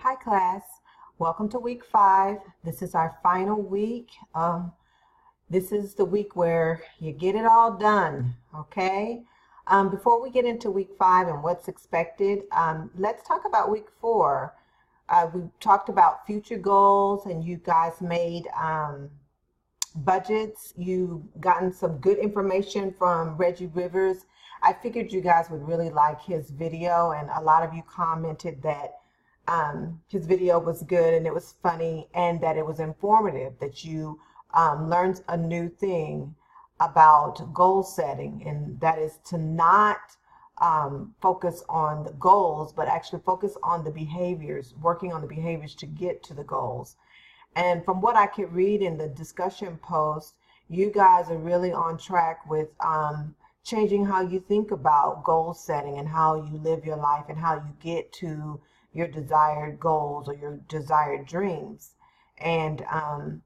Hi class, welcome to week 5. This is our final week. This is the week where you get it all done, okay? Before we get into week 5 and what's expected, let's talk about week 4. We talked about future goals and you guys made budgets. You've gotten some good information from Reggie Rivers. I figured you guys would really like his video, and a lot of you commented that his video was good and it was funny and that it was informative, that you learned a new thing about goal setting, and that is to not focus on the goals, but actually focus on the behaviors, working on the behaviors to get to the goals. And from what I could read in the discussion post, you guys are really on track with changing how you think about goal setting and how you live your life and how you get to your desired goals or your desired dreams. And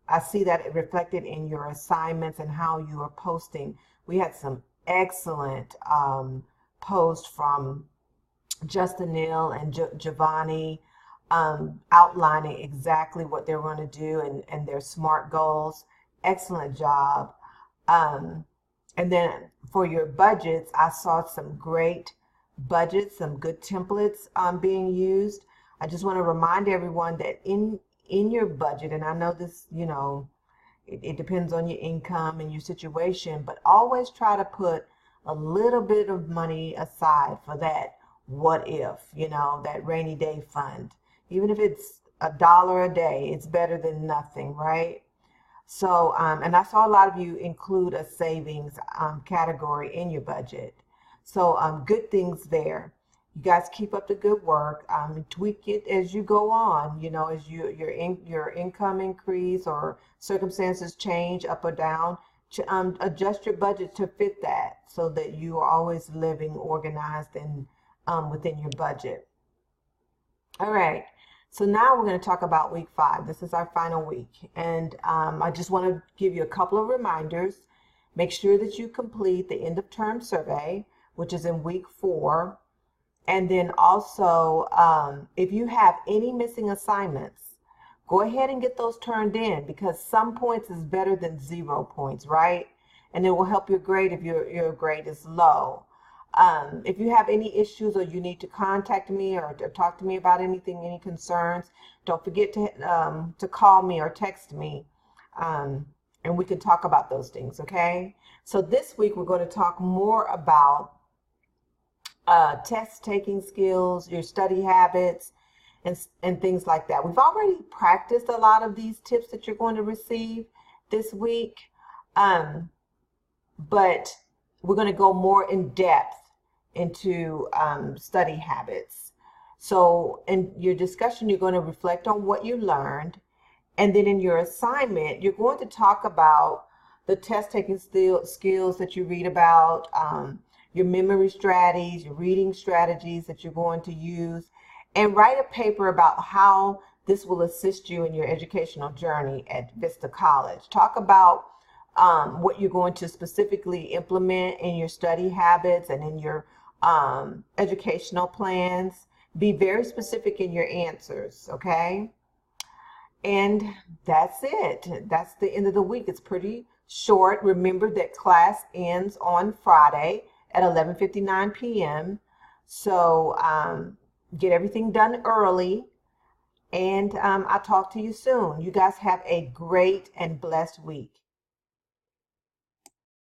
I see that reflected in your assignments and how you are posting. We had some excellent posts from Justin Neal and Giovanni outlining exactly what they're going to do and their SMART goals. Excellent job. And then for your budgets, I saw some great budgets, some good templates being used. I just want to remind everyone that in your budget, and I know this, it depends on your income and your situation, but always try to put a little bit of money aside for that what if, that rainy day fund. Even if it's $1 a day, it's better than nothing, right? So, and I saw a lot of you include a savings category in your budget. So good things there. You guys keep up the good work. Tweak it as you go on. As your income increase or circumstances change up or down, adjust your budget to fit that, so that you are always living organized and within your budget. All right. So now we're going to talk about week 5. This is our final week, and I just want to give you a couple of reminders. Make sure that you complete the end of term survey, which is in week 4. And then also, if you have any missing assignments, go ahead and get those turned in, because some points is better than 0 points, right? And it will help your grade if your grade is low. If you have any issues or you need to contact me or talk to me about anything, any concerns, don't forget to call me or text me, and we can talk about those things, okay? So this week we're going to talk more about test taking skills, your study habits, and things like that. We've already practiced a lot of these tips that you're going to receive this week, but we're going to go more in depth into study habits. So in your discussion, you're going to reflect on what you learned, and then in your assignment, you're going to talk about the test taking skills that you read about, your memory strategies, your reading strategies that you're going to use, and write a paper about how this will assist you in your educational journey at Vista College. Talk about what you're going to specifically implement in your study habits and in your educational plans. Be very specific in your answers, okay? And that's it. That's the end of the week. It's pretty short. Remember that class ends on Friday at 11:59 p.m. So get everything done early, and I'll talk to you soon. You guys have a great and blessed week.